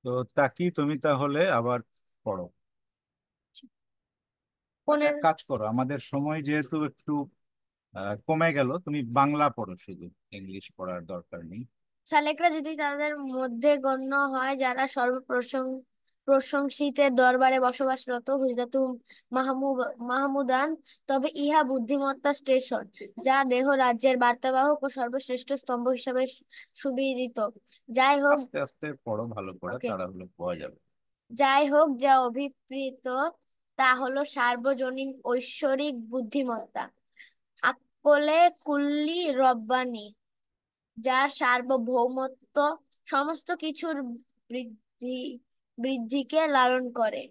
তো তাকি তুমি তাহলে আবার পড়ো। এক পনেরো। কাজ করো, আমাদের সময় যেহেতু একটু কমে গেল, তুমি বাংলা পড়ো শুধু, ইংলিশ পড়ার দরকার নেই। সালেকরা যদি তাদের মধ্যে গণ্য হয় যারা প্রশংসিতের দরবারে বসবাসরত হুজরাতু মাহমুদান, তবে ইহা বুদ্ধিমত্তা স্টেশন, যা দেহ রাজ্যের বার্তাবাহক ও সর্বশ্রেষ্ঠ স্তম্ভ হিসাবে সুবিদিত। যাই হোক। আস্তে আস্তে পড়ো, ভালো করে, ওকে। তাড়াহুড়ো পাওয়া যাবে। যাই হোক, যা অভিপ্রেত তা হলো সার্বজনীন ঐশ্বরিক বুদ্ধিমত্তা, আকলে কুল্লি রব্বানি, যার সার্বভৌমত্ব সমস্ত কিছুর বৃদ্ধি বৃদ্ধিকে লালন করে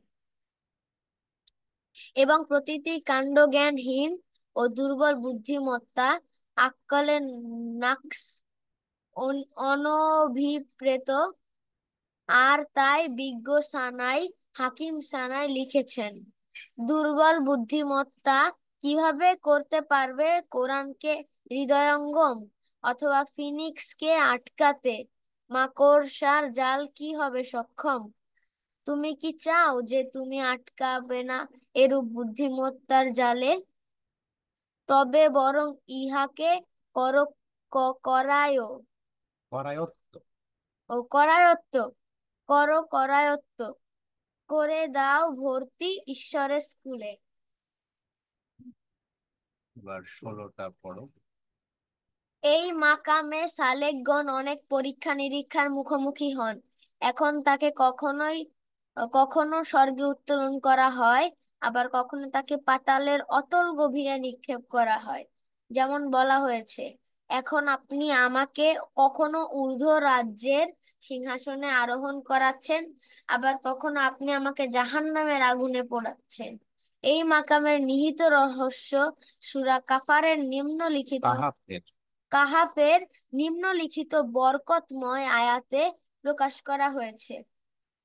এবং প্রতিটি কাণ্ডজ্ঞানহীন ও দুর্বল বুদ্ধিমত্তা আক্কলে নাকস, অনভিপ্রেত। আর তাই বিজ্ঞ সানাই, হাকিম সানাই লিখেছেন, দুর্বল বুদ্ধিমত্তা কিভাবে করতে পারবে কোরআনকে হৃদয়ঙ্গম, অথবা ফিনিক্সকে আটকাতে মাকড়সার জাল কি হবে সক্ষম? তুমি কি চাও যে তুমি আটকাবে না এরূপ বুদ্ধিমত্তার জালে? তবে বরং ইহাকে কর, করায় করায়ত্ত। ও করায়ত্ত, করায়ত্ত করে দাও ভর্তি ঈশ্বরের স্কুলে। এবার 16টা পড়ো। এই মাকামে সালেকগণ অনেক পরীক্ষা নিরীক্ষার মুখোমুখি হন। এখন তাকে কখনো স্বর্গে উত্তোলন করা হয়, আবার কখনো তাকে পাতালের অতল গভীরে নিক্ষেপ করা হয়। যেমন বলা হয়েছে, এখন আপনি আমাকে কখনো ঊর্ধ্ব রাজ্যের সিংহাসনে আরোহণ করাচ্ছেন, আবার কখনো আপনি আমাকে জাহান্নামের আগুনে পোড়াচ্ছেন। এই মাকামের নিহিত রহস্য সূরা কাহাফের। কাহাফের নিম্নলিখিত বরকতময় আয়াতে প্রকাশ করা হয়েছে।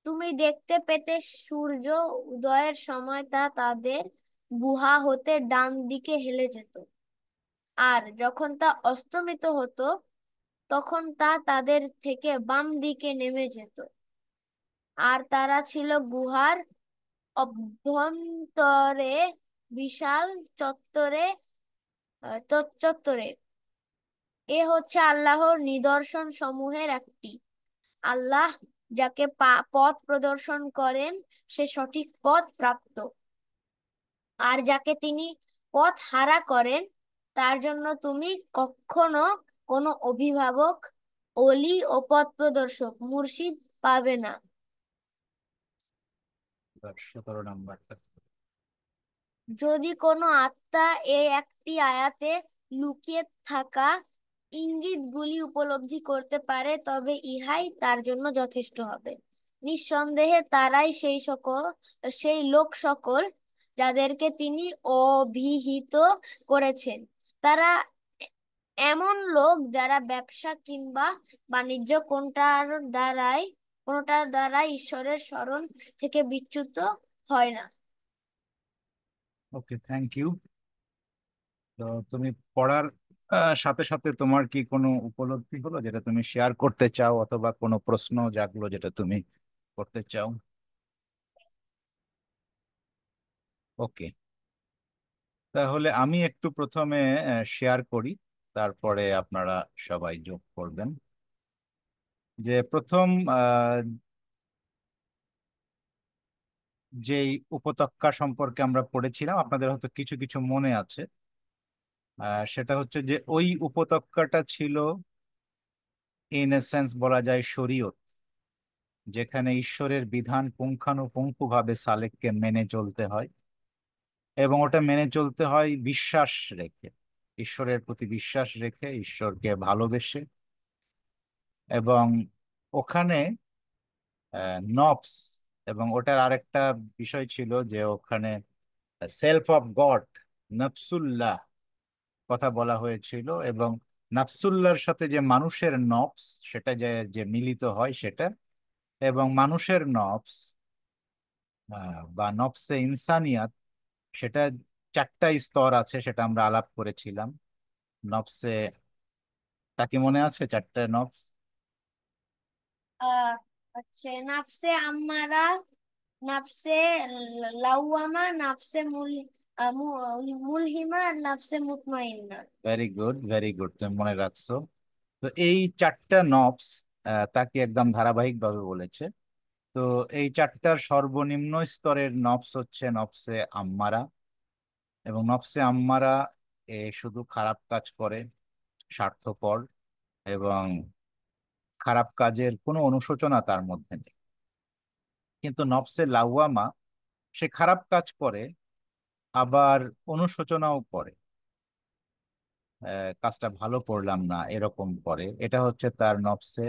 তুমি দেখতে পেতে সূর্য উদয়ের সময় তা তাদের গুহা হতে ডান দিকে হেলে যেত, আর যখন তা অস্তমিত হতো তখন তা তাদের থেকে বাম দিকে নেমে যেত। আর তারা ছিল গুহার অভ্যন্তরে বিশাল চত্বরে, চত্বরে। এ হচ্ছে আল্লাহর নিদর্শন সমূহের একটি। আল্লাহ যাকে পথ প্রদর্শন করেন সে সঠিক পথ প্রাপ্ত, আর যাকে তিনি পথ হারা করেন তার জন্য তুমি কখনো কোনো অভিভাবক, অলি ও পথ প্রদর্শক মুর্শিদ পাবে না। এবার 17 নাম্বারটা। যদি কোনো আত্মা এই একটি আয়াতে লুকিয়ে থাকা ইঙ্গিতগুলি উপলব্ধি করতে পারে তবে ইহাই তার জন্য যথেষ্ট হবে। নিঃসন্দেহে তারাই সেই লোক সকল যাদেরকে তিনি অভিহিত করেছেন। তারা এমন লোক যারা ব্যবসা কিংবা বাণিজ্য কোনটার দ্বারাই ঈশ্বরের স্মরণ থেকে বিচ্যুত হয় না। ওকে, থ্যাংক ইউ। তো তুমি পড়ার সাথে সাথে তোমার কি কোনো উপলব্ধি হলো যেটা তুমি শেয়ার করতে চাও, অথবা কোনো প্রশ্ন জাগলো যেটা তুমি করতে চাও? ওকে, তাহলে আমি একটু প্রথমে শেয়ার করি, তারপরে আপনারা সবাই যোগ করবেন। যে প্রথম যেই উপত্যকা সম্পর্কে আমরা পড়েছিলাম, আপনাদের হয়তো কিছু কিছু মনে আছে। সেটা হচ্ছে যে ওই উপত্যকাটা ছিল ইন এ সেন্স বলা যায় শরীয়ত, যেখানে ঈশ্বরের বিধান পুঙ্খানুপুঙ্খভাবে সালেককে মেনে চলতে হয়, এবং ওটা মেনে চলতে হয় বিশ্বাস রেখে, ঈশ্বরের প্রতি বিশ্বাস রেখে, ঈশ্বরকে ভালোবেসে। এবং ওখানে নফস, এবং ওটার আরেকটা বিষয় ছিল যে ওখানে সেলফ অফ গড, নফসুল্লাহ কথা বলা হয়েছিল। এবং নাফসুল্লাহর সাথে যে মানুষের নফস, সেটা যে যে মিলিত হয় সেটা, এবং মানুষের নফস বা নফসে ইনসানিয়াত, সেটা 4টা স্তর আছে, সেটা আমরা আলাপ করেছিলাম। নফসে, তা কি মনে আছে 4টে নফস? হচ্ছে নাফসে আম্মারা, নাফসে লাওয়ামা, নাফসে মুলহিমা, আর নাফসে মুতমাইন্না। ভেরি গুড, ভেরি গুড, তুমি মনে রাখছো। তো এই চারটা নবস তাকে একদম ধারাবাহিকভাবে বলেছে। তো এই চারটার সর্বনিম্ন স্তরের নবস হচ্ছে নবসে আম্মারা। এবং নফসে আম্মারা শুধু খারাপ কাজ করে, স্বার্থপর, এবং খারাপ কাজের কোনো অনুশোচনা তার মধ্যে নেই। কিন্তু নফসে লাওয়ামা, সে খারাপ কাজ করে, আবার অনুশোচনাও করে, কাজটা ভালো করলাম না এরকম করে। এটা হচ্ছে তার নফসে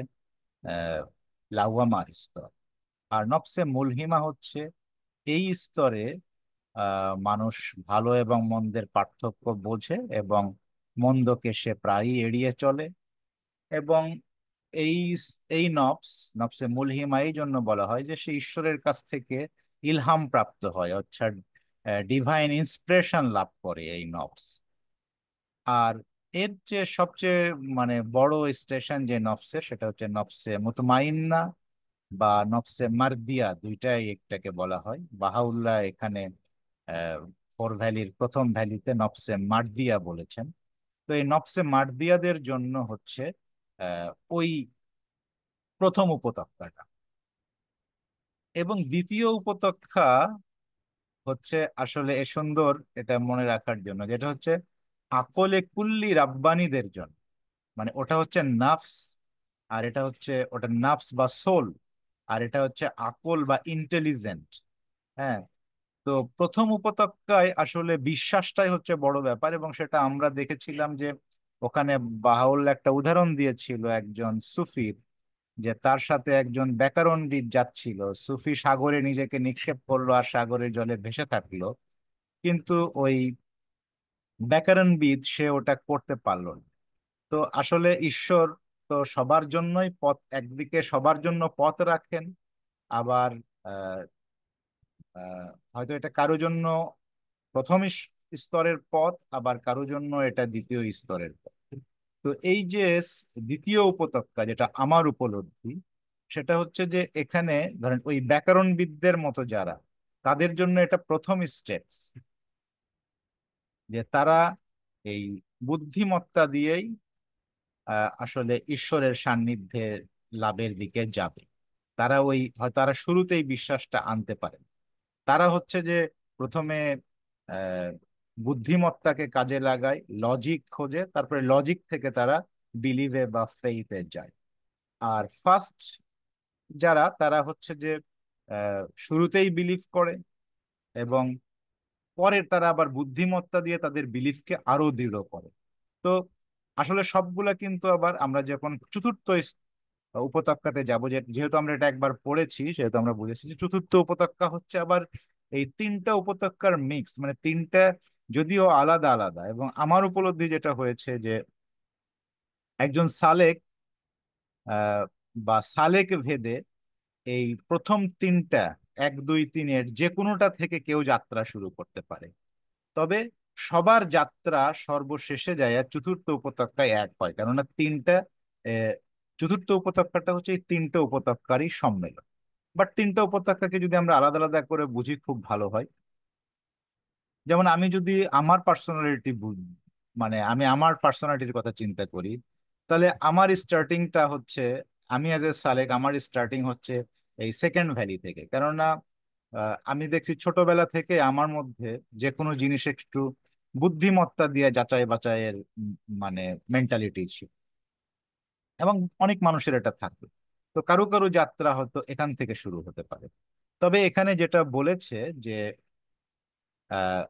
আহ, লাওয়ামার স্তর। আর নফসে মুলহিমা হচ্ছে এই স্তরে মানুষ ভালো এবং মন্দের পার্থক্য বোঝে এবং মন্দকে সে প্রায়ই এড়িয়ে চলে। এবং এই এই নফসে মুলহিমা এই জন্য বলা হয় যে সে ঈশ্বরের কাছ থেকে ইলহাম প্রাপ্ত হয়, অর্থাৎ ডিভাইন ইন্সপিরেশন লাভ করে এই নফস। আর এর যে সবচেয়ে মানে বড় স্টেশন যে নফসে, সেটা হচ্ছে নফসে মুতমাইন্না বা নফসে মার্দিয়া, দুইটাই একটাকে বলা হয়। বাহাউল্লাহ এখানে ফোর ভ্যালির প্রথম ভ্যালিতে নফসে মার্দিয়া বলেছেন। তো এই নফসে মার্দিয়াদের জন্য হচ্ছে আহ, ওই প্রথম উপত্যকাটা। এবং দ্বিতীয় উপত্যকা হচ্ছে আসলে এ সুন্দর, এটা মনে রাখার জন্য, যেটা হচ্ছে আকলে কুল্লি রাব্বানীদের জন্য। মানে ওটা হচ্ছে নাফস, আর এটা হচ্ছে ওটা নাফস বা সোল, আর এটা হচ্ছে আকল বা ইন্টেলিজেন্ট। হ্যাঁ। তো প্রথম উপত্যকায় আসলে বিশ্বাসটাই হচ্ছে বড় ব্যাপার, এবং সেটা আমরা দেখেছিলাম যে ওখানে বাহাউল্লাহ একটা উদাহরণ দিয়েছিল একজন সুফির, যে তার সাথে একজন ব্যাকরণবিদ যাচ্ছিল। সুফি সাগরে নিজেকে নিক্ষেপ করলো আর সাগরের জলে ভেসে থাকলো, কিন্তু ওই ব্যাকরণবিদ সে ওটা করতে পারলো না। তো আসলে ঈশ্বর তো সবার জন্যই পথ, একদিকে সবার জন্য পথ রাখেন, আবার আহ, হয়তো এটা কারো জন্য প্রথম স্তরের পথ, আবার কারো জন্য এটা দ্বিতীয় স্তরের পথ। তো এই যে দ্বিতীয় উপত্যকা যেটা আমার উপলব্ধি, সেটা হচ্ছে যে এখানে ধরেন ওই ব্যাকরণবিদদের মতো যারা, তাদের জন্য এটা প্রথম স্টেপস, যে তারা এই বুদ্ধিমত্তা দিয়েই আসলে ঈশ্বরের সান্নিধ্যে লাভের দিকে যাবে। তারা ওই হয়তো তারা শুরুতেই বিশ্বাসটা আনতে পারে। তারা হচ্ছে যে প্রথমে আহ, বুদ্ধিমত্তাকে কাজে লাগায়, লজিক খোঁজে, তারপরে লজিক থেকে তারা বিলিভে বা ফেইথে যায়। আর ফার্স্ট যারা, তারা হচ্ছে যে শুরুতেই বিলিভ করে, এবং পরের তারা আবার বুদ্ধিমত্তা দিয়ে তাদের বিলিফকে আরো দৃঢ় করে। তো আসলে সবগুলা কিন্তু আবার আমরা যখন চতুর্থ উপত্যকাতে যাব, যেহেতু আমরা এটা একবার পড়েছি, সেহেতু আমরা বুঝেছি যে চতুর্থ উপত্যকা হচ্ছে আবার এই তিনটা উপত্যকার মিক্স, মানে তিনটা যদিও আলাদা আলাদা। এবং আমার উপলব্ধি যেটা হয়েছে যে একজন সালেক আহ বা সালেক ভেদে এই প্রথম তিনটা, এক দুই তিনের যে কোনোটা থেকে কেউ যাত্রা শুরু করতে পারে। তবে সবার যাত্রা সর্বশেষে যায় আর চতুর্থ উপত্যকায় এক হয়, কেননা তিনটা আহ, চতুর্থ উপত্যকাটা হচ্ছে এই তিনটা উপত্যকারই সম্মেলন। বাট তিনটা উপত্যকাকে যদি আমরা আলাদা আলাদা করে বুঝি খুব ভালো হয়। যেমন আমি যদি আমার পার্সোনালিটি, মানে আমি আমার পার্সোনালিটির কথা চিন্তা করি, তাহলে আমার স্টার্টিংটা হচ্ছে, আমি অ্যাজ এ সালেক আমার স্টার্টিং হচ্ছে এই সেকেন্ড ভ্যালি থেকে। কেননা আমি দেখছি ছোটবেলা থেকে আমার মধ্যে যে কোনো জিনিস একটু বুদ্ধিমত্তা দিয়ে যাচাই বাচাইয়ের মানে মেন্টালিটি ছিল, এবং অনেক মানুষের এটা থাকবে। তো কারো কারো যাত্রা হয়তো এখান থেকে শুরু হতে পারে। তবে এখানে যেটা বলেছে যে আহ,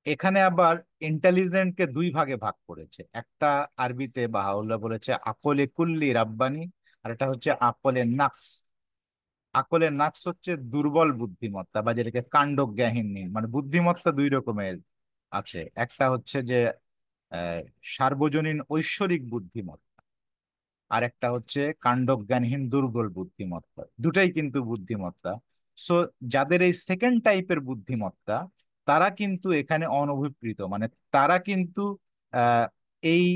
এখানে আবার ইন্টেলিজেন্টকে দুই ভাগে ভাগ করেছে। একটা আরবিতে বাহাউল্লাহ বলেছে আকলে কুল্লি রাব্বানি, আর এটা হচ্ছে আকলে নাকস। আকলে নাকস হচ্ছে দুর্বল বুদ্ধিমত্তা, বা যেটাকে কাণ্ডজ্ঞাহীন, মানে বুদ্ধিমত্তা দুই রকমের আছে। একটা হচ্ছে যে আহ, সার্বজনীন ঐশ্বরিক বুদ্ধিমত্তা, আর একটা হচ্ছে কাণ্ডজ্ঞানহীন দুর্বল বুদ্ধিমত্তা। দুটাই কিন্তু বুদ্ধিমত্তা। সো যাদের এই সেকেন্ড টাইপের বুদ্ধিমত্তা, তারা কিন্তু এখানে অনভিপ্রেত, মানে তারা কিন্তু আহ, এই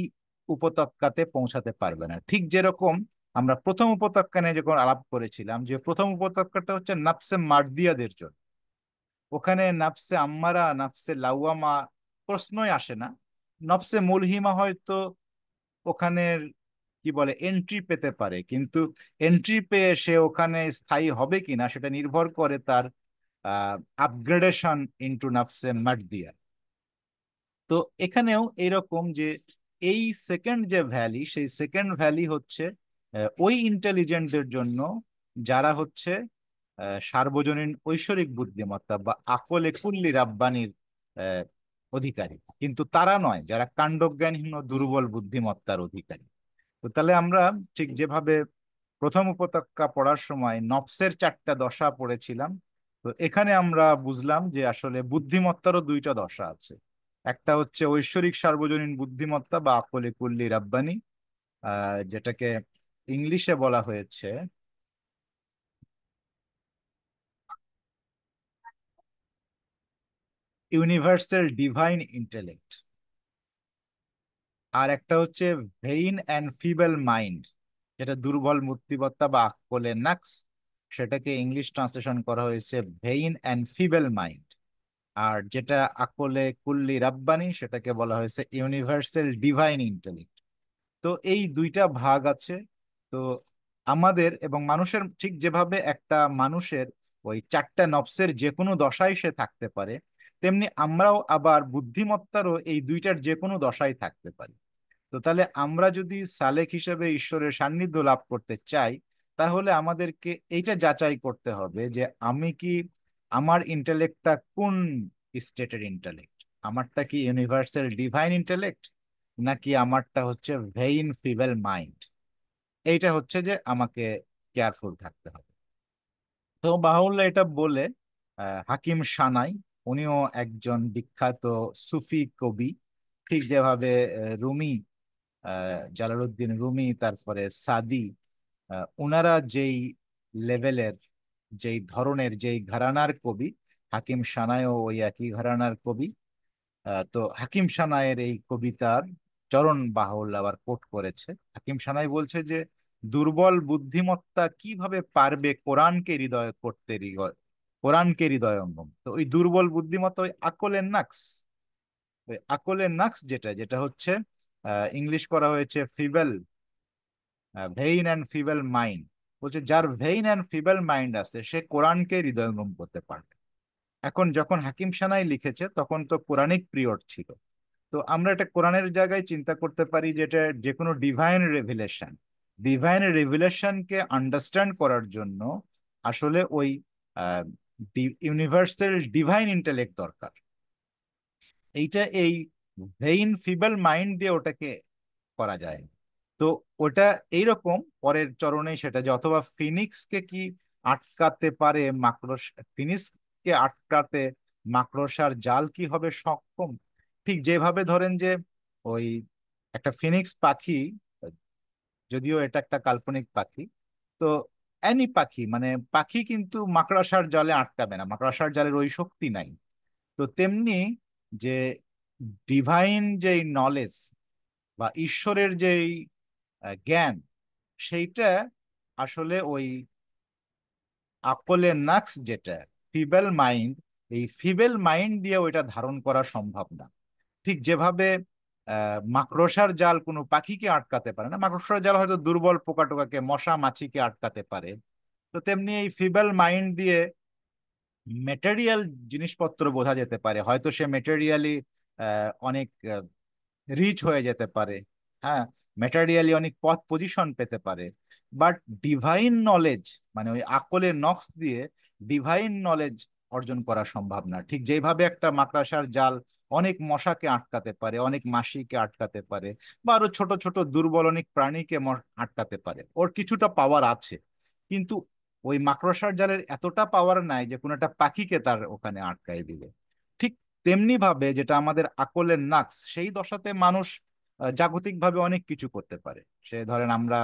উপত্যকাতে পৌঁছাতে পারবে না। ঠিক যেরকম আমরা প্রথম উপত্যকা নিয়ে যখন আলাপ করেছিলাম, যে প্রথম উপত্যকাটা হচ্ছে নাফসে মার্দিয়াদের জন্য। ওখানে নাফসে আম্মারা, নাফসে লাওয়ামা প্রশ্নই আসে না। নফসে মুলহিমা হয়তো ওখানের কি বলে এন্ট্রি পেতে পারে, কিন্তু এন্ট্রি পেয়ে সে ওখানে স্থায়ী হবে কিনা সেটা নির্ভর করে তার আপগ্রেডেশন ইনটু নাফসে মার্দিয়া। তো এখানেও এরকম যে এই সেকেন্ড যে ভ্যালি, সেই সেকেন্ড ভ্যালি হচ্ছে ওই ইন্টেলিজেন্টদের জন্য যারা হচ্ছে সার্বজনীন ঐশ্বরিক বুদ্ধিমত্তা বা আকলে কুল্লি রাব্বানির আহ, অধিকারী, কিন্তু তারা নয় যারা কাণ্ডজ্ঞানহীন ও দুর্বল বুদ্ধিমত্তার অধিকারী। তো তাহলে আমরা ঠিক যেভাবে প্রথম উপত্যকা পড়ার সময় নফসের 4টা দশা পড়েছিলাম, তো এখানে আমরা বুঝলাম যে আসলে বুদ্ধিমত্তারও 2টা দশা আছে। একটা হচ্ছে ঐশ্বরিক সার্বজনীন বুদ্ধিমত্তা বা আকলে কুল্লি রাব্বানি, যেটাকে ইংলিশে বলা হয়েছে ইউনিভার্সাল ডিভাইন ইন্টেলেক্ট। আর একটা হচ্ছে ভেইন অ্যান্ড ফিবেল মাইন্ড, যেটা দুর্বল বুদ্ধিমত্তা বা আকলে নাকস, সেটাকে ইংলিশ ট্রান্সলেশন করা হয়েছে ভেইন অ্যান্ড ফিবেল মাইন্ড। আর যেটা আকলে কুল্লি রাব্বানি, সেটাকে বলা হয়েছে ইউনিভার্সাল ডিভাইন ইন্টেলেক্ট। তো এই 2টা ভাগ আছে। তো আমাদের এবং মানুষের, ঠিক যেভাবে একটা মানুষের ওই 4টা নফসের যে কোনো দশায় সে থাকতে পারে, তেমনি আমরাও আবার বুদ্ধিমত্তারও এই 2টার যে কোনো দশায় থাকতে পারি। তো তাহলে আমরা যদি সালেক হিসেবে ঈশ্বরের সান্নিধ্য লাভ করতে চাই, তাহলে আমাদেরকে এইটা যাচাই করতে হবে যে আমি কি, আমার ইন্টেলেক্টটা কোন স্টেটের ইন্টেলেক্ট। আমারটা কি ইউনিভার্সাল ডিভাইন ইন্টেলেক্ট, নাকি আমারটা হচ্ছে ভেইন ফিবেল মাইন্ড। এইটা হচ্ছে যে আমাকে কেয়ারফুল থাকতে হবে। তো বাহুল্লাহ এটা বলে হাকিম সানাই, উনিও একজন বিখ্যাত সুফি কবি। ঠিক যেভাবে রুমি, জালালউদ্দিন রুমি, তারপরে সাদি, ওনারা যেই লেভেলের, যেই ধরনের, যেই ঘরানার কবি, হাকিম সানাইও ওই একই ঘরানার কবি। তো হাকিম সানাইয়ের এই কবিতার চরণ বাহুল আবার কোট করেছে। হাকিম সানাই বলছে যে দুর্বল বুদ্ধিমত্তা কিভাবে পারবে কোরআনকে হৃদয় করতে, কোরআনকে হৃদয়ঙ্গম। তো ওই দুর্বল বুদ্ধিমত্তা ওই আকলের নাকস, ওই আকলের নাকস যেটা যেটা হচ্ছে ইংলিশ করা হয়েছে ফিবেল, ভেইন অ্যান্ড ফিবেল মাইন্ড। বলছে যার ভেইন অ্যান্ড ফিবেল মাইন্ড আছে সে কোরআনকে হৃদয়ঙ্গম করতে পারবে। এখন যখন হাকিম সানাই লিখেছে তখন তো কোরআনিক পিরিয়ড ছিল। তো আমরা এটা কোরআনের জায়গায় চিন্তা করতে পারি, যেটা যে কোনো ডিভাইন রেভিলেশন, ডিভাইন রেভিলেশনকে আন্ডারস্ট্যান্ড করার জন্য আসলে ওই ইউনিভার্সাল ডিভাইন ইন্টেলেক্ট দরকার। এইটা এই ভেইন ফিবল মাইন্ড দিয়ে ওটাকে করা যায় না। তো ওটা এইরকম পরের চরণে সেটা যে অথবা ফিনিক্সকে কি আটকাতে পারে মাকড়স, ফিনিক্সকে আটকাতে মাকড়সার জাল কি হবে সক্ষম। ঠিক যেভাবে ধরেন যে ওই একটা ফিনিক্স পাখি, যদিও এটা একটা কাল্পনিক পাখি, তো অ্যানি পাখি মানে পাখি কিন্তু মাকড়সার জালে আটকাবে না, মাকড়সার জালের ওই শক্তি নাই। তো তেমনি যে ডিভাইন যেই নলেজ বা ঈশ্বরের যেই জ্ঞান, সেইটা আসলে ওই আকলের নাকস যেটা ফিবেল মাইন্ড, এই ফিবেল মাইন্ড দিয়ে ওইটা ধারণ করা সম্ভব না। ঠিক যেভাবে মাকড়সার জাল কোনো পাখিকে আটকাতে পারে না, মাকড়সার জাল হয়তো দুর্বল পোকা টোকাকে, মশা মাছিকে আটকাতে পারে। তো তেমনি এই ফিবেল মাইন্ড দিয়ে মেটেরিয়াল জিনিসপত্র বোঝা যেতে পারে, হয়তো সে মেটেরিয়ালি অনেক রিচ হয়ে যেতে পারে, হ্যাঁ, ম্যাটেরিয়ালি অনেক পথ পজিশন পেতে পারে। বাট ডিভাইন নলেজ মানে ওই আকলের নক্স দিয়ে ডিভাইন নলেজ অর্জন করা সম্ভব না। ঠিক যেভাবে একটা মাকড়সার জাল অনেক মশাকে আটকাতে পারে, অনেক মাছিকে আটকাতে পারে, বা আরো ছোট ছোট দুর্বল অনেক প্রাণীকে আটকাতে পারে, ওর কিছুটা পাওয়ার আছে। কিন্তু ওই মাকড়সার জালের এতটা পাওয়ার নাই যে কোনো একটা পাখিকে তার ওখানে আটকায় দিবে। ঠিক তেমনি ভাবে যেটা আমাদের আকলের নাকস, সেই দশাতে মানুষ জাগতিকভাবে অনেক কিছু করতে পারে। সে ধরেন আমরা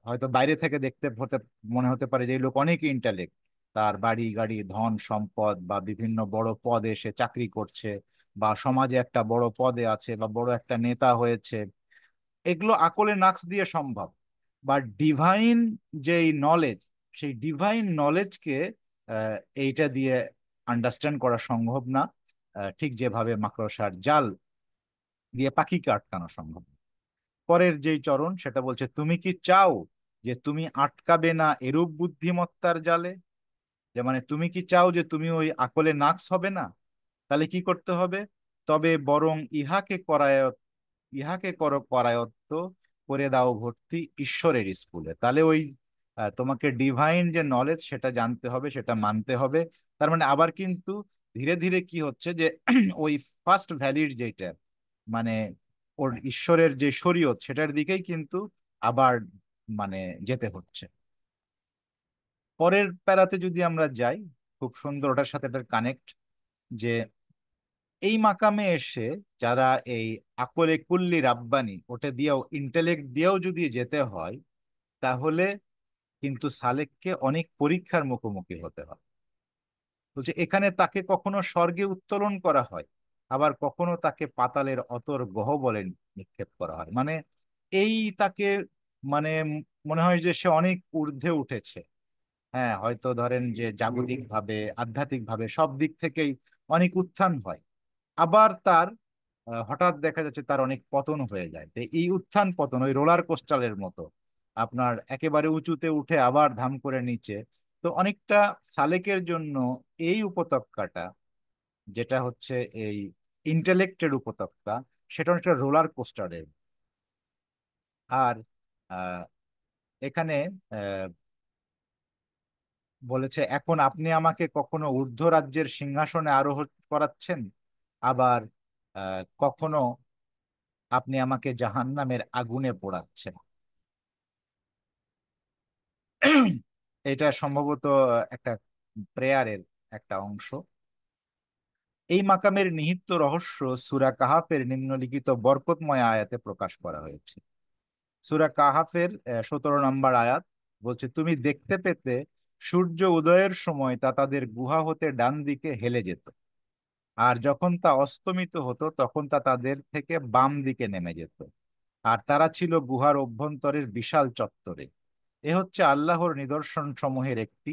হয়তো বাইরে থেকে দেখতে হতে মনে হতে পারে যে এই লোক অনেক ইন্টালেক্ট, তার বাড়ি গাড়ি ধন সম্পদ বা বিভিন্ন বড় পদে সে চাকরি করছে, বা সমাজে একটা বড় পদে আছে, বা বড় একটা নেতা হয়েছে। এগুলো আকলের নাকস দিয়ে সম্ভব। বা ডিভাইন যেই নলেজ, সেই ডিভাইন নলেজকে এইটা দিয়ে আন্ডারস্ট্যান্ড করা সম্ভব না, ঠিক যেভাবে মাকড়সার জাল দিয়ে পাখিকে আটকানো সম্ভব। পরের যেই চরণ সেটা বলছে, তুমি কি চাও যে তুমি আটকাবে না এরূপ বুদ্ধিমত্তার জালে? যে মানে তুমি কি চাও যে তুমি ওই আকলে নাকস হবে না? তাহলে কি করতে হবে? তবে বরং ইহাকে করো করায়ত্ত, করে দাও ভর্তি ঈশ্বরের স্কুলে। তাহলে ওই তোমাকে ডিভাইন যে নলেজ সেটা জানতে হবে, সেটা মানতে হবে। তার মানে আবার কিন্তু ধীরে ধীরে কি হচ্ছে যে ওই ফার্স্ট ভ্যালির যেটা, মানে ওর ঈশ্বরের যে শরীয়ত সেটার দিকেই কিন্তু আবার মানে যেতে হচ্ছে। পরের প্যারাতে যদি আমরা যাই, খুব সুন্দর ওটার সাথে এটার কানেক্ট, যে এই মাকামে এসে যারা এই আকলে কুল্লি রাব্বানি ওটা দিয়েও, ইন্টেলেক্ট দিয়েও যদি যেতে হয়, তাহলে কিন্তু সালেককে অনেক পরীক্ষার মুখোমুখি হতে হয়। বলছে এখানে তাকে কখনো স্বর্গে উত্তোলন করা হয়, আবার কখনো তাকে পাতালের অতর গহ্বরে নিক্ষেপ করা হয়। মানে এই তাকে মানে মনে হয় যে সে অনেক ঊর্ধ্বে উঠেছে। হ্যাঁ, হয়তো ধরেন যে জাগতিক ভাবে, আধ্যাত্মিক ভাবে সব দিক থেকেই অনেক উত্থান হয়, আবার তার হঠাৎ দেখা যাচ্ছে তার অনেক পতন হয়ে যায়। তো এই উত্থান পতন ওই রোলার কোস্টারের মতো, আপনার একেবারে উঁচুতে উঠে আবার ধাম করে নিচে। তো অনেকটা সালেকের জন্য এই উপত্যকাটা, যেটা হচ্ছে এই ইন্টেলেক্টের উপত্যকা, সেটা অনেকটা রোলার কোস্টারের। আর আহ, এখানে আহ, বলেছে, এখন আপনি আমাকে কখনো ঊর্ধ্ব রাজ্যের সিংহাসনে আরোহণ করাচ্ছেন, আবার কখনো আপনি আমাকে জাহান্নামের আগুনে পোড়াচ্ছেন। এটা সম্ভবত একটা প্রেয়ারের একটা অংশ। এই মাকামের নিহিত রহস্য সূরা কাহাফের নিম্নলিখিত বরকতময় আয়াতে প্রকাশ করা হয়েছে। সূরা কাহাফের 17 নম্বর আয়াত বলছে, তুমি দেখতে পেতে সূর্য উদয়ের সময় তা তাদের গুহা হতে ডান দিকে হেলে যেত, আর যখন তা অস্তমিত হতো তখন তা তাদের থেকে বাম দিকে নেমে যেত, আর তারা ছিল গুহার অভ্যন্তরের বিশাল চত্বরে। এ হচ্ছে আল্লাহর নিদর্শন সমূহের একটি।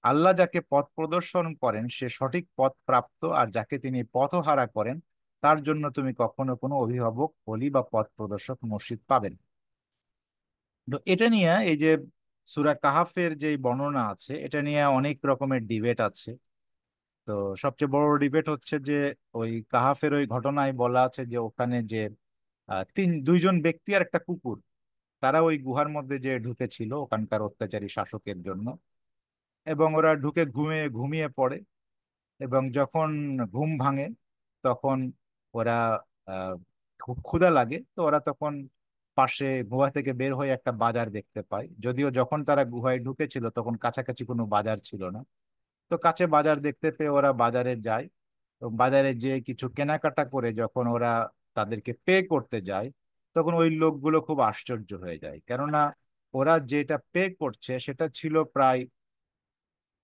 আল্লাহ যাকে পথ প্রদর্শন করেন সে সঠিক পথ প্রাপ্ত, আর যাকে তিনি পথহারা করেন তার জন্য তুমি কখনো কোনো অভিভাবক, বলি বা পথ প্রদর্শক মসজিদ পাবেন। তো এটা নিয়ে এই যে সূরা কাহাফের যে বর্ণনা আছে, এটা নিয়ে অনেক রকমের ডিবেট আছে। তো সবচেয়ে বড় ডিবেট হচ্ছে যে ওই কাহাফের ওই ঘটনায় বলা আছে যে ওখানে যে দুইজন ব্যক্তি আর একটা কুকুর, তারা ওই গুহার মধ্যে যে ঢুকেছিল ওখানকার অত্যাচারী শাসকের জন্য, এবং ওরা ঢুকে ঘুমিয়ে ঘুমিয়ে পড়ে। এবং যখন ঘুম ভাঙে তখন ওরা খুব ক্ষুধা লাগে, তো ওরা তখন পাশে গুহা থেকে বের হয়ে একটা বাজার দেখতে পায়। যদিও যখন তারা গুহায় ঢুকেছিল তখন কাছাকাছি কোনো বাজার ছিল না। তো কাছে বাজার দেখতে পেয়ে ওরা বাজারে যায়। তো বাজারে যে কিছু কেনাকাটা করে যখন ওরা তাদেরকে পে করতে যায়, তখন ওই লোকগুলো খুব আশ্চর্য হয়ে যায়, কেননা ওরা যেটা পে করছে সেটা ছিল প্রায়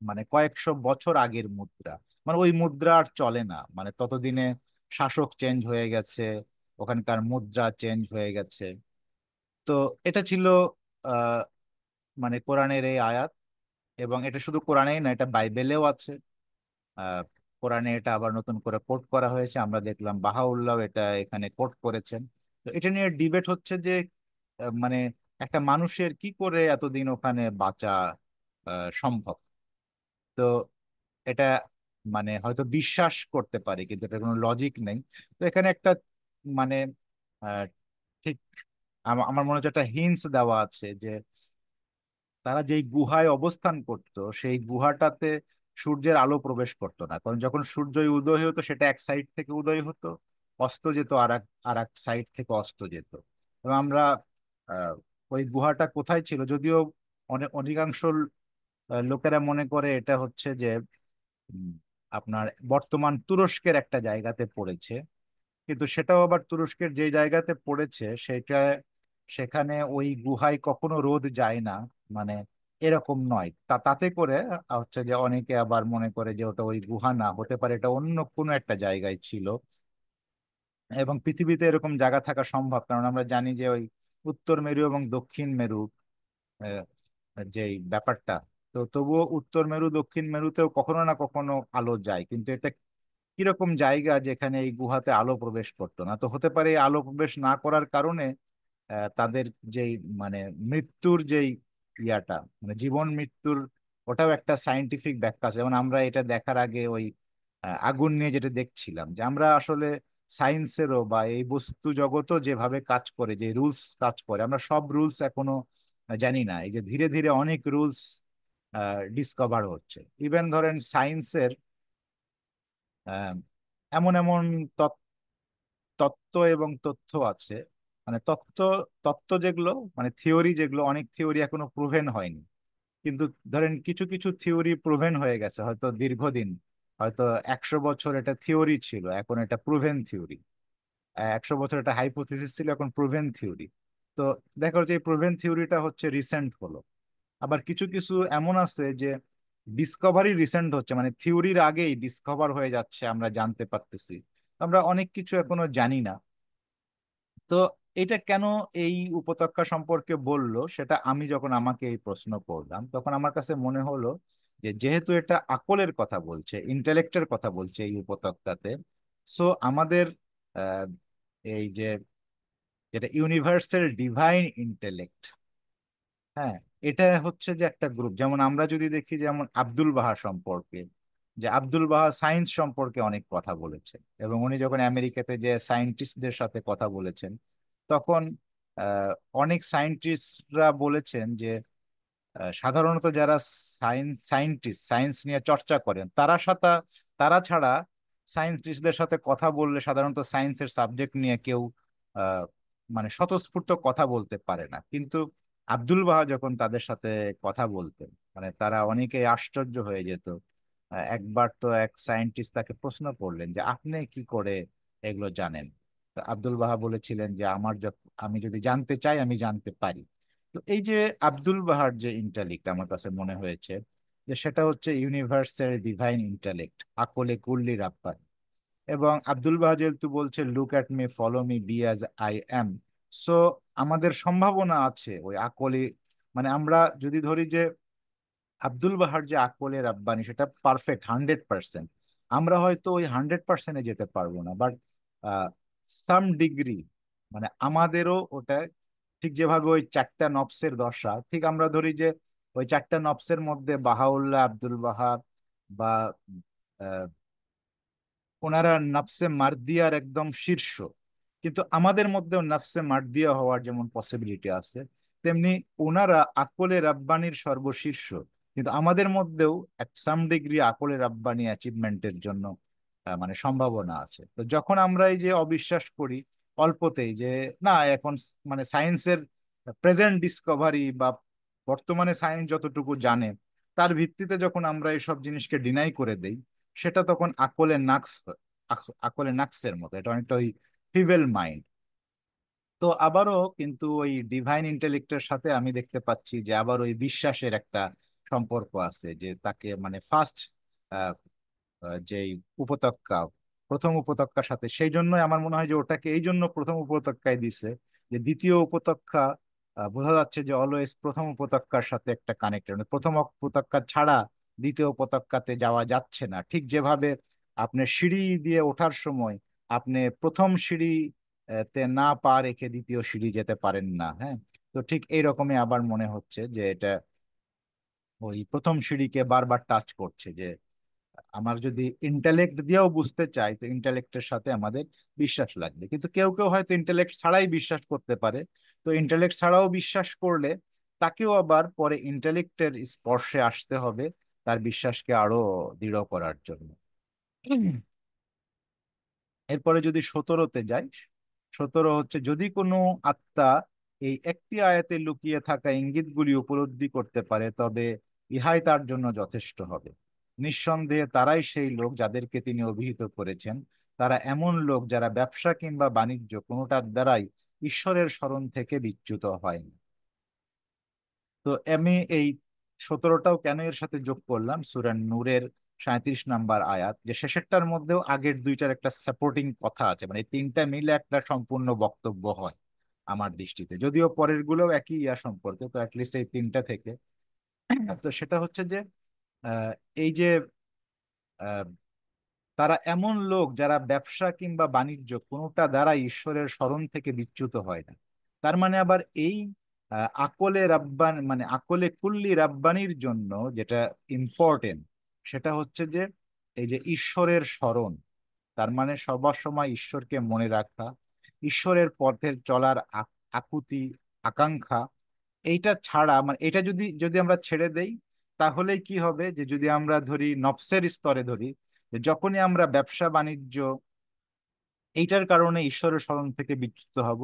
মানে কয়েকশো বছর আগের মুদ্রা। মানে ওই মুদ্রা আর চলে না, মানে ততদিনে শাসক চেঞ্জ হয়ে গেছে, ওখানকার মুদ্রা চেঞ্জ হয়ে গেছে। তো এটা ছিল আহ মানে কোরআনের এই আয়াত। এবং এটা শুধু কোরআনেই না, এটা বাইবেলেও আছে। আহ কোরআনে এটা আবার নতুন করে কোট করা হয়েছে, আমরা দেখলাম বাহাউল্লাহ এটা এখানে কোট করেছেন। তো এটা নিয়ে ডিবেট হচ্ছে যে মানে একটা মানুষের কি করে এতদিন ওখানে বাঁচা সম্ভব। তো এটা মানে হয়তো বিশ্বাস করতে পারি, কিন্তু এটা কোনো লজিক নেই। তো এখানে একটা মানে আহ, ঠিক আমার মনে হচ্ছে একটা হিন্টস দেওয়া আছে যে তারা যেই গুহায় অবস্থান করত সেই গুহাটাতে সূর্যের আলো প্রবেশ করতো না, কারণ যখন সূর্য উদয় হতো সেটা এক সাইড থেকে উদয় হতো, অস্ত যেত আর এক সাইড থেকে অস্ত যেত। এবং আমরা আহ, ওই গুহাটা কোথায় ছিল, যদিও অধিকাংশ লোকেরা মনে করে এটা হচ্ছে যে উম, আপনার বর্তমান তুরস্কের একটা জায়গাতে পড়েছে। কিন্তু সেটাও আবার তুরস্কের যে জায়গাতে পড়েছে সেটা, সেখানে ওই গুহায় কখনো রোদ যায় না, মানে এরকম নয়। তাতে করে হচ্ছে যে অনেকে আবার মনে করে যে ওটা ওই গুহা না, হতে পারে এটা অন্য কোনো একটা জায়গায় ছিল। এবং পৃথিবীতে এরকম জায়গা থাকা সম্ভব, কারণ আমরা জানি যে ওই উত্তর মেরু এবং দক্ষিণ মেরু আহ, যেই ব্যাপারটা। তো তবুও উত্তর মেরু দক্ষিণ মেরুতেও কখনো না কখনো আলো যায়, কিন্তু এটা কিরকম জায়গা যেখানে এই গুহাতে আলো প্রবেশ করতো না? তো হতে পারে এই আলো প্রবেশ না করার কারণে তাদের যেই মানে মৃত্যুর যেই ইয়াটা, মানে জীবন মৃত্যুর, ওটাও একটা সায়েন্টিফিক ব্যাখ্যা আছে। যেমন আমরা এটা দেখার আগে ওই আগুন নিয়ে যেটা দেখছিলাম, যে আমরা আসলে সায়েন্সেরও বা এই বস্তু জগতও যেভাবে কাজ করে, যে রুলস কাজ করে, আমরা সব রুলস এখনো জানি না। এই যে ধীরে ধীরে অনেক রুলস ডিসকভার হচ্ছে। ইভেন ধরেন সায়েন্সের এমন এমন তত্ত্ব এবং তথ্য আছে, মানে তত্ত্ব যেগুলো, মানে থিওরি যেগুলো, অনেক থিওরি এখনো প্রুভেন হয়নি। কিন্তু ধরেন কিছু কিছু থিওরি প্রুভেন হয়ে গেছে, হয়তো দীর্ঘদিন, হয়তো 100 বছর এটা থিওরি ছিল, এখন এটা প্রুভেন থিওরি। 100 বছর এটা হাইপোথিসিস ছিল, এখন প্রুভেন থিওরি। তো দেখা যাচ্ছে এই প্রুভেন থিওরিটা হচ্ছে রিসেন্ট হলো। আবার কিছু কিছু এমন আছে যে ডিসকভারি রিসেন্ট হচ্ছে, মানে থিওরির আগেই ডিসকভার হয়ে যাচ্ছে, আমরা জানতে পারতেছি। আমরা অনেক কিছু এখনো জানি না। তো এটা কেন এই উপত্যকা সম্পর্কে বললো, সেটা আমি যখন আমাকে এই প্রশ্ন করলাম, তখন আমার কাছে মনে হলো যে যেহেতু এটা আকলের কথা বলছে, ইন্টেলেক্টের কথা বলছে এই উপত্যকাতে, সো আমাদের আহ, এই যে যেটা ইউনিভার্সাল ডিভাইন ইন্টেলেক্ট, হ্যাঁ, এটা হচ্ছে যে একটা গ্রুপ। যেমন আমরা যদি দেখি, যেমন আব্দুল বাহা সম্পর্কে, যে আব্দুল বাহা সায়েন্স সম্পর্কে অনেক কথা বলেছেন, এবং উনি যখন আমেরিকাতে যে সায়েন্টিস্টদের সাথে কথা বলেছেন, তখন আহ, অনেক সায়েন্টিস্টরা বলেছেন যে সাধারণত যারা সায়েন্টিস্ট, সায়েন্স নিয়ে চর্চা করেন, তারা ছাড়া সায়েন্টিস্টদের সাথে কথা বললে সাধারণত সায়েন্সের সাবজেক্ট নিয়ে কেউ আহ, মানে স্বতঃস্ফূর্ত কথা বলতে পারে না। কিন্তু আব্দুল বাহা যখন তাদের সাথে কথা বলতেন, মানে তারা অনেকেই আশ্চর্য হয়ে যেত। একবার তো এক সায়েন্টিস্ট তাকে প্রশ্ন করলেন যে আপনি কি করে এগুলো জানেন? তো আব্দুল বাহা বলেছিলেন যে আমি যদি জানতে চাই আমি জানতে পারি। তো এই যে আব্দুল বাহার যে ইন্টালেক্ট, আমার কাছে মনে হয়েছে যে সেটা হচ্ছে ইউনিভার্সাল ডিভাইন ইন্টালেক্ট, আকলে কুল্লি রাব্বানি। এবং আব্দুল বাহা যেহেতু বলছে look at me, follow me, B as I am, so আমাদের সম্ভাবনা আছে ওই আকলি, মানে আমরা যদি ধরি যে আব্দুল বাহার যে আকলে রাব্বানি সেটা পারফেক্ট 100%, আমরা হয়তো ওই 100%-এ যেতে পারবো না, বাট সাম ডিগ্রি, মানে আমাদেরও ওটা, ঠিক যেভাবে ওই চারটা নফসের দশা, ঠিক আমরা ধরি যে ওই চারটা নফসের মধ্যে বাহাউল্লাহ, আব্দুল বাহা বা ওনারা নাফসে মার্দিয়ার একদম শীর্ষ, কিন্তু আমাদের মধ্যেও নাফসে মার্দিয়া হওয়ার যেমন পসিবিলিটি আছে, তেমনি ওনারা আকলে রাব্বানির সর্বশীর্ষ, কিন্তু আমাদের মধ্যেও এক সাম ডিগ্রি আকলে রাব্বানি অ্যাচিভমেন্টের জন্য মানে সম্ভাবনা আছে। তো যখন আমরা এই যে অবিশ্বাস করি অল্পতেই, যে না এখন মানে সায়েন্সের প্রেজেন্ট ডিসকভারি বা বর্তমানে সায়েন্স যতটুকু জানে তার ভিত্তিতে যখন আমরা এইসব জিনিসকে ডিনাই করে দেই, সেটা তখন আকলে নাকসের মতো, এটা অনেকটা ওই ফিভেল মাইন্ড। তো আবারও কিন্তু ওই ডিভাইন ইন্টেলেক্টের সাথে আমি দেখতে পাচ্ছি যে আবার ওই বিশ্বাসের একটা সম্পর্ক আছে, যে তাকে মানে ফার্স্ট যেই উপত্যকা, প্রথম উপত্যকার সাথে, সেই জন্যই আমার মনে হয় যে ওটাকে এই জন্য প্রথম উপত্যকায় দিছে, যে দ্বিতীয় উপত্যকা বোঝা যাচ্ছে যে অলওয়েজ প্রথম উপত্যকার সাথে একটা কানেক্টেড, মানে প্রথম উপত্যকা ছাড়া দ্বিতীয় উপত্যকাতে যাওয়া যাচ্ছে না। ঠিক যেভাবে আপনি সিঁড়ি দিয়ে ওঠার সময় আপনি প্রথম সিঁড়ি তে না পা রেখে দ্বিতীয় সিঁড়ি যেতে পারেন না, হ্যাঁ। তো ঠিক এইরকমই আবার মনে হচ্ছে যে এটা ওই প্রথম সিঁড়িকে বারবার টাচ করছে, যে আমার যদি ইন্টেলেক্ট দিয়েও বুঝতে চাই, তো ইন্টেলেক্টের সাথে আমাদের বিশ্বাস লাগবে। কিন্তু কেউ কেউ হয়তো ইন্টেলেক্ট ছাড়াই বিশ্বাস করতে পারে। তো ইন্টেলেক্ট ছাড়াও বিশ্বাস করলে তাকেও আবার পরে ইন্টেলেক্টের স্পর্শে আসতে হবে তার বিশ্বাসকে আরো দৃঢ় করার জন্য। এরপরে যদি 17-তে যাই, 17 হচ্ছে যদি কোনো আত্মা এই একটি আয়াতে লুকিয়ে থাকা ইঙ্গিতগুলি উপলব্ধি করতে পারে, তবে ইহাই তার জন্য যথেষ্ট হবে। নিঃসন্দেহে তারাই সেই লোক যাদেরকে তিনি অভিহিত করেছেন। তারা এমন লোক যারা ব্যবসা কিংবা বাণিজ্য কোনোটার দ্বারাই ঈশ্বরের স্মরণ থেকে বিচ্যুত হয়নি। তো আমি এই 17টাও কেন এর সাথে যোগ করলাম, সূরা নূরের 37 নম্বর আয়াত, যে শেষেরটার মধ্যেও আগের দুইটার একটা সাপোর্টিং কথা আছে, মানে এই তিনটা মিলে একটা সম্পূর্ণ বক্তব্য হয়। আমার দৃষ্টিতে, যদিও পরের গুলোও একই ইয়া সম্পর্কে, তো অ্যাটলিস্ট এই তিনটা থেকে। তো সেটা হচ্ছে যে আহ, এই যে তারা এমন লোক যারা ব্যবসা কিংবা বাণিজ্য কোনোটা দ্বারা ঈশ্বরের স্মরণ থেকে বিচ্যুত হয় না। তার মানে আবার এই আকলে রাব্বান মানে আকলে কুল্লি রাব্বানির জন্য যেটা ইম্পর্টেন্ট, সেটা হচ্ছে যে এই যে ঈশ্বরের স্মরণ। তার মানে সবার সময় ঈশ্বরকে মনে রাখা, ঈশ্বরের পথে চলার আকুতি, আকাঙ্ক্ষা। এইটা ছাড়া মানে এটা যদি যদি আমরা ছেড়ে দেই, তাহলে কি হবে যে যদি আমরা ধরি নফসের স্তরে ধরি, যে যখনই আমরা ব্যবসা বাণিজ্য এইটার কারণে ঈশ্বরের স্মরণ থেকে বিচ্যুত হব,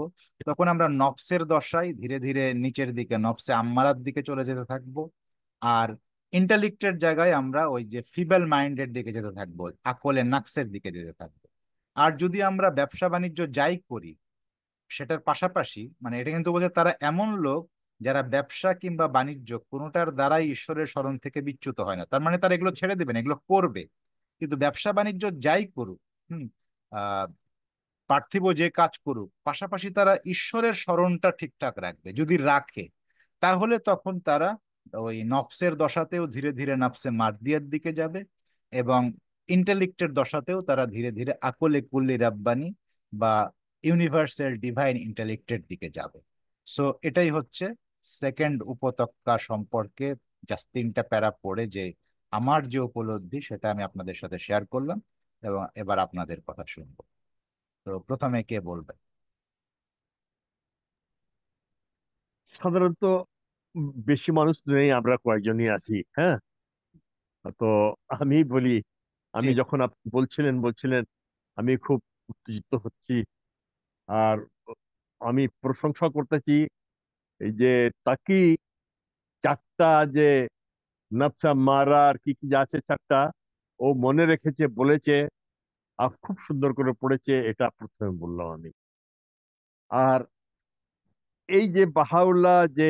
তখন আমরা নফসের দশায় ধীরে ধীরে নিচের দিকে নফসে আম্মারার দিকে চলে যেতে থাকবো। আর ইন্টালেক্টের জায়গায় আমরা ওই যে ফিবেল মাইন্ডের দিকে যেতে থাকবো, আকলে নাকসের দিকে যেতে থাকবো। আর যদি আমরা ব্যবসা বাণিজ্য যাই করি, সেটার পাশাপাশি মানে এটা কিন্তু বলছে তারা এমন লোক যারা ব্যবসা কিংবা বাণিজ্য কোনোটার দ্বারাই ঈশ্বরের স্মরণ থেকে বিচ্যুত হয় না। তার মানে তারা এগুলো ছেড়ে দেবেন, এগুলো করবে, কিন্তু ব্যবসা বাণিজ্য যাই করুক, হুম, পার্থিব যে কাজ করুক, পাশাপাশি তারা ঈশ্বরের স্মরণটা ঠিকঠাক রাখবে। যদি রাখে, তাহলে তখন তারা ওই নফসের দশাতেও ধীরে ধীরে নফসে মার্দিয়ার দিকে যাবে, এবং ইন্টেলেক্টের দশাতেও তারা ধীরে ধীরে আকলে কুল্লি রাব্বানি বা ইউনিভার্সাল ডিভাইন ইন্টেলেক্টের দিকে যাবে। সো এটাই হচ্ছে সেকেন্ড উপত্যকা সম্পর্কে জাস্ট তিনটা প্যারা পড়ে যে আমার যে উপলব্ধি, সেটা আমি আপনাদের সাথে শেয়ার করলাম, এবং এবার আপনাদের কথা শুনবো। তো প্রথমে কে বলবে? সাধারণত বেশি মানুষ নেই, আমরা কয়েকজনই আছি। হ্যাঁ, তো আমি বলি, জি। আমি যখন আপনি বলছিলেন বলছিলেন আমি খুব উত্তেজিত হচ্ছি। আর আমি প্রশংসা করতেছি এই যে তাকি চারটা যে নফসা মারার কি কি আছে চারটা, ও মনে রেখেছে, বলেছে, আর খুব সুন্দর করে পড়েছে। এটা প্রথমে বললাম আমি। আর এই যে বাহাউল্লাহ যে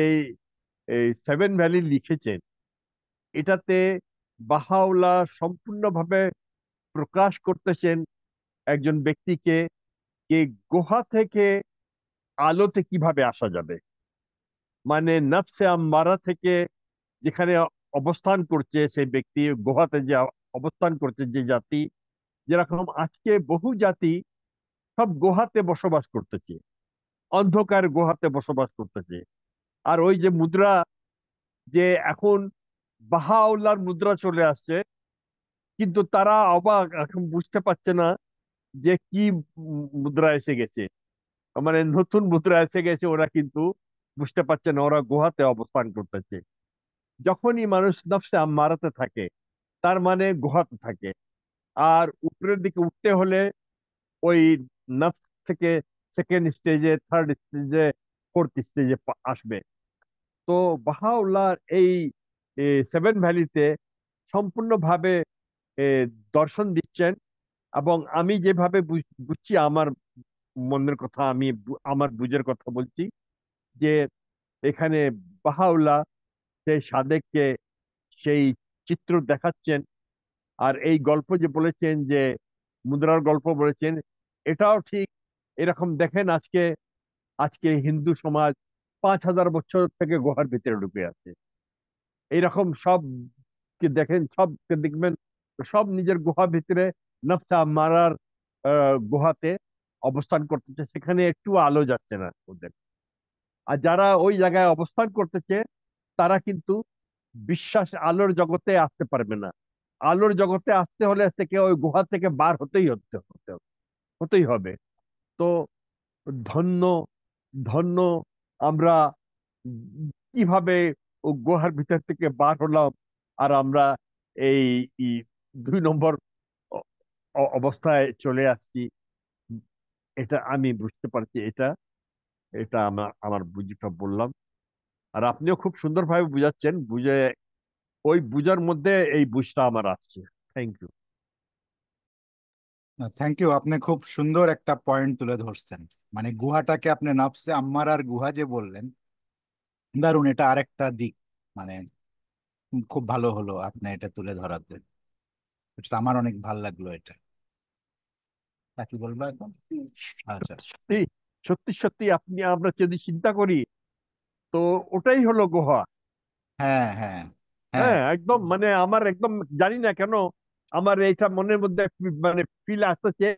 এই সেভেন ভ্যালি লিখেছেন, এটাতে বাহাউল্লাহ সম্পূর্ণভাবে প্রকাশ করতেছেন একজন ব্যক্তিকে, যে গুহা থেকে আলোতে কিভাবে আসা যাবে। মানে নফসে আম্মারা থেকে যেখানে অবস্থান করছে সেই ব্যক্তি, গুহাতে যে অবস্থান করছে যে জাতি, যেরকম আজকে বহু জাতি সব গুহাতে বসবাস করতেছে, অন্ধকার গুহাতে বসবাস করতেছে। আর ওই যে মুদ্রা, যে এখন বাহাউল্লাহর মুদ্রা চলে আসছে, কিন্তু তারা অবাক, এখন বুঝতে পারছে না যে কি মুদ্রা এসে গেছে। মানে নতুন মুদ্রা এসে গেছে, ওরা কিন্তু বুঝতে পারছে না, ওরা গুহাতে অবস্থান করতেছে। যখনই মানুষ নফসে আম্মারাতে থাকে, তার মানে গুহাতে থাকে। আর উপরের দিকে উঠতে হলে ওই নফস থেকে সেকেন্ড স্টেজে, থার্ড স্টেজে, ফোর্থ স্টেজে আসবে। তো বাহাউল্লাহর এই সেভেন ভ্যালিতে সম্পূর্ণভাবে এ, দর্শন দিচ্ছেন। এবং আমি যেভাবে বুঝছি, আমার মনের কথা, আমি আমার বুঝের কথা বলছি, যে এখানে বাহাউল্লাহ সেই সাদেককে সেই চিত্র দেখাচ্ছেন। আর এই গল্প যে বলেছেন, যে মুদ্রার গল্প বলেছেন, এটাও ঠিক। এরকম দেখেন, আজকে আজকে হিন্দু সমাজ 5,000 বছর থেকে গুহার ভিতরে ঢুকে আছে। এইরকম সব কে দেখেন, সবকে দেখবেন, সব নিজের গুহা ভিতরে নফসা মারার গুহাতে অবস্থান করতেছে, সেখানে একটু আলো যাচ্ছে না ওদের। আর যারা ওই জায়গায় অবস্থান করতেছে, তারা কিন্তু বিশ্বাস আলোর জগতে আসতে পারবে না। আলোর জগতে আসতে হলে থেকে ওই গুহা থেকে বার হতেই হবে। তো ধন্য, ধন্য আমরা কিভাবে ও গুহার ভিতর থেকে বার হলাম, আর আমরা এই ই 2 নম্বর অ- অবস্থায় চলে আসছি। এটা আমি বুঝতে পারছি। এটা এটা আমার আমার বুঝিটা বললাম। আর আপনিও খুব সুন্দরভাবে বুঝাচ্ছেন, বুঝে ওই বুঝার মধ্যে এই বুঝটা আমার আসছে। Thank you. থ্যাংক ইউ, আপনি খুব সুন্দর একটা পয়েন্ট তুলে ধরছেন। মানে গুহাটাকে আপনি নফসে আম্মারার গুহা যে বললেন, দারুণ, এটা আরেকটা দিক। মানে খুব ভালো হলো আপনি এটা তুলে ধরাতে। এটা আমার অনেক ভালো লাগলো এটা। তা কি বলবো এখন? আচ্ছা। সত্যি সত্যি সত্যি আমরা যদি চিন্তা করি, তো ওটাই হলো গুহা। হ্যাঁ, হ্যাঁ, হ্যাঁ। হ্যাঁ, একদম মানে আমার একদম জানি না কেন আমার এইটা মনের মধ্যে মানে ফিল আসতেছে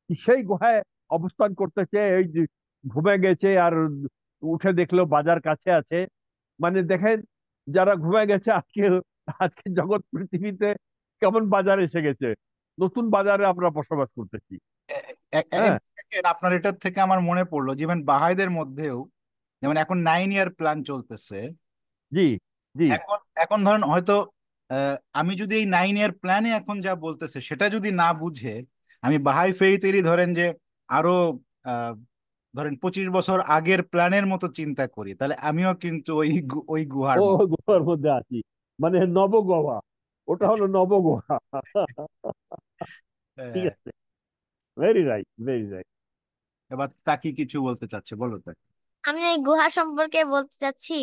কি সেই গুহায় অবস্থান করতেছে, এই যে ঘুমে গেছে আর উঠে দেখলো বাজার কাছে আছে। মানে দেখেন, যারা ঘুমে গেছে আজকে, আজকে জগৎ পৃথিবীতে কেমন বাজার এসে গেছে, নতুন বাজারে আমরা বসবাস করতেছি। হ্যাঁ। দেখেন, আপনার এটার থেকে আমার মনে পড়লো, যেমন বাহাইদের মধ্যেও যেমন এখন 9 ইয়ার প্ল্যান চলতেছে। জি, জি। এখন এখন ধরেন হয়তো আমি যদি এই 9 ইয়ার প্ল্যানে এখন যা বলতেছে সেটা যদি না বুঝে আমি বাহাই ফেইতেরই ধরেন যে আরো আহ, ধরেন 25 বছর আগের প্ল্যানের মতো চিন্তা করি, তাহলে আমিও কিন্তু ওই গুহার ও মতো। গুহার মধ্যে আছি, মানে নব গুহা, ওটা হলো নব গুহা। ঠিক হ্যাঁ। আছে। Very right, very right. এবার তাকি কিছু বলতে চাচ্ছে, বলো তাকে। আমি এই গুহা সম্পর্কে বলতে চাচ্ছি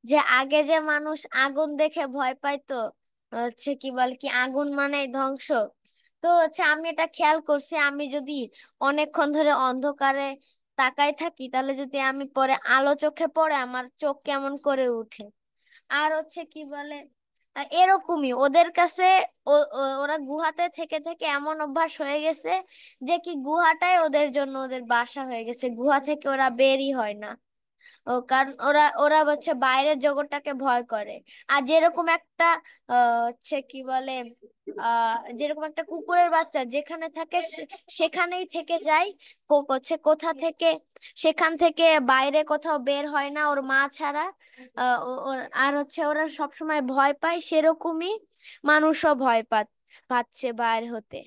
যে আগে যে মানুষ আগুন দেখে ভয় পাইতো, কি বলে কি আগুন মানে ধ্বংস। তো আমি এটা খেয়াল করছি, আমি যদি অনেকক্ষণ ধরে অন্ধকারে তাকাই থাকি তাহলে যদি আমি পরে আলো চোখে পড়ে আমার চোখ কেমন করে উঠে। আর কি বলে এরকমই ওদের কাছে ওরা গুহাতে থেকে থেকে এমন অভ্যাস হয়ে গেছে যে কি গুহাটাই ওদের জন্য ওদের বাসা হয়ে গেছে, গুহা থেকে ওরা বেরই হয় না। ও কারণ ওরা ওরা বাইরের জগৎটাকে ভয় করে। আর যেরকম একটা কি বলে যেরকম একটা কুকুরের বাচ্চা যেখানে থাকে সেখানেই থেকে যায়, কোথা থেকে সেখান থেকে বাইরে কোথাও বের হয় না ওর মা ছাড়া। আর ওরা সবসময় ভয় পায়, সেরকমই মানুষও ভয় পাচ্ছে বাইরে হতে।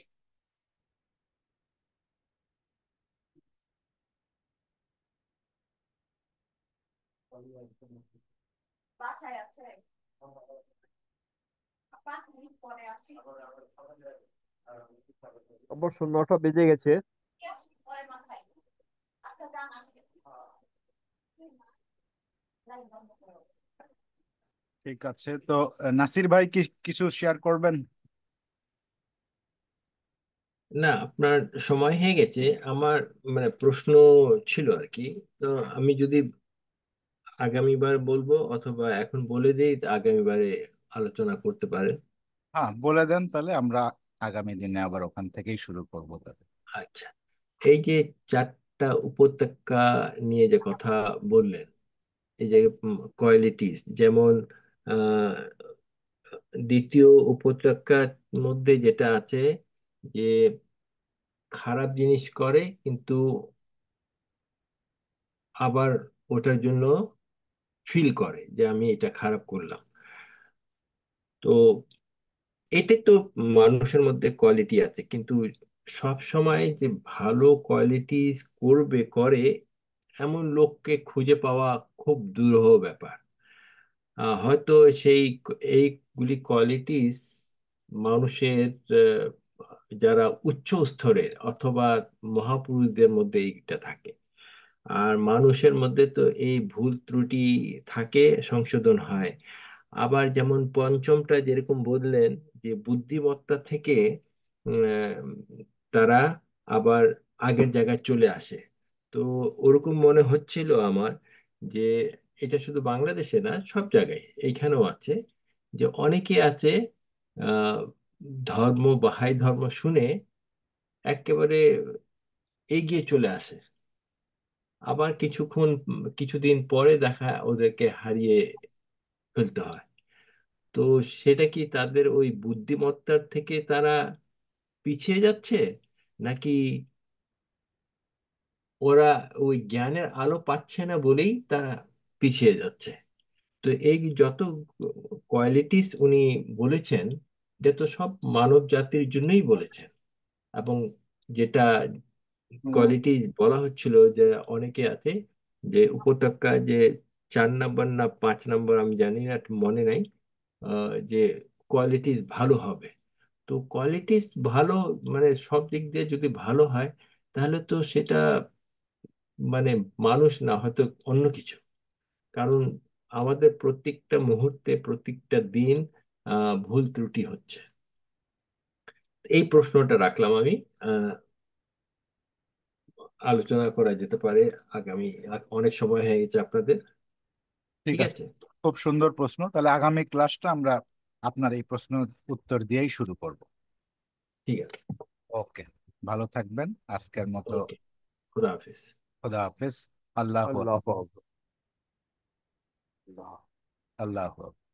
বাসায় আছে, 5 মিনিট পরে আসি। অবশ্য 9টা বেজে গেছে। পরে মাথায় আচ্ছা যান আসবে। ঠিক আছে, তো নাসির ভাই কি কিছু শেয়ার করবেন? না, আপনার সময় হয়ে গেছে। আমার মানে প্রশ্ন ছিল আর কি। তো আমি যদি আগামীবার বলবো অথবা এখন বলে দিই, তো আগামীবারে আলোচনা করতে পারেন। হ্যাঁ, বলে দেন, তাহলে আমরা আগামী দিনে আবার ওখান থেকেই শুরু করবো তাহলে। আচ্ছা, এই যে চারটা উপত্যকা নিয়ে যে কথা বললেন, এই যে কোয়ালিটিস, যেমন আহ, দ্বিতীয় উপত্যকার মধ্যে যেটা আছে যে খারাপ জিনিস করে কিন্তু আবার ওটার জন্য ফিল করে যে আমি এটা খারাপ করলাম। তো এতে তো মানুষের মধ্যে কোয়ালিটি আছে, কিন্তু সব সময় যে ভালো কোয়ালিটিস করে এমন লোককে খুঁজে পাওয়া খুব দুরূহ ব্যাপার। হয়তো সেই এইগুলি কোয়ালিটিস মানুষের যারা উচ্চ স্তরের অথবা মহাপুরুষদের মধ্যে এইটা থাকে। আর মানুষের মধ্যে তো এই ভুল ত্রুটি থাকে, সংশোধন হয়। আবার যেমন পঞ্চমটা যেরকম বললেন যে বুদ্ধিমত্তা থেকে তারা আবার আগের জায়গায় চলে আসে। তো ওরকম মনে হচ্ছিল আমার যে এটা শুধু বাংলাদেশে না, সব জায়গায় এইখানেও আছে, যে অনেকে আছে আহ বাহাই ধর্ম শুনে একেবারে এগিয়ে চলে আসে, আবার কিছুদিন পরে দেখা ওদেরকে হারিয়ে ফেলতে হয়। তো সেটা কি তাদের ওই বুদ্ধিমত্তার থেকে তারা পিছিয়ে যাচ্ছে, নাকি ওরা ওই জ্ঞানের আলো পাচ্ছে না বলেই তারা পিছিয়ে যাচ্ছে? তো এই যত কোয়ালিটিস উনি বলেছেন, এটা তো সব মানব জাতির জন্যই বলেছেন। এবং যেটা কোয়ালিটি বলা হচ্ছিল যে অনেকে আছে যে উপত্যকা যে 4 নম্বর না 5 নম্বর আমি জানি না, মনে নাই, যে কোয়ালিটিস ভালো হবে। তো কোয়ালিটিস ভালো মানে সব দিক দিয়ে যদি ভালো হয়, তাহলে তো সেটা মানে মানুষ না, হয়তো অন্য কিছু। কারণ আমাদের প্রত্যেকটা মুহূর্তে প্রত্যেকটা দিন ভুল ত্রুটি হচ্ছে। এই প্রশ্নটা রাখলাম আমি। আহ, আলোচনা করা যেতে পারে আগামী। অনেক সময় হয়ে গেছে আপনাদের। ঠিক ঠিক আছে, আছে। খুব সুন্দর প্রশ্ন। তাহলে আগামী ক্লাসটা আমরা আপনার এই প্রশ্ন উত্তর দিয়েই শুরু করব। ঠিক আছে। ওকে, ভালো থাকবেন আজকের মতো। ওকে, খুদা হাফিজ। খোদা হাফেজ। আল্লাহ আল্লাহ হাফেজ। আল্লাহ হাফেজ।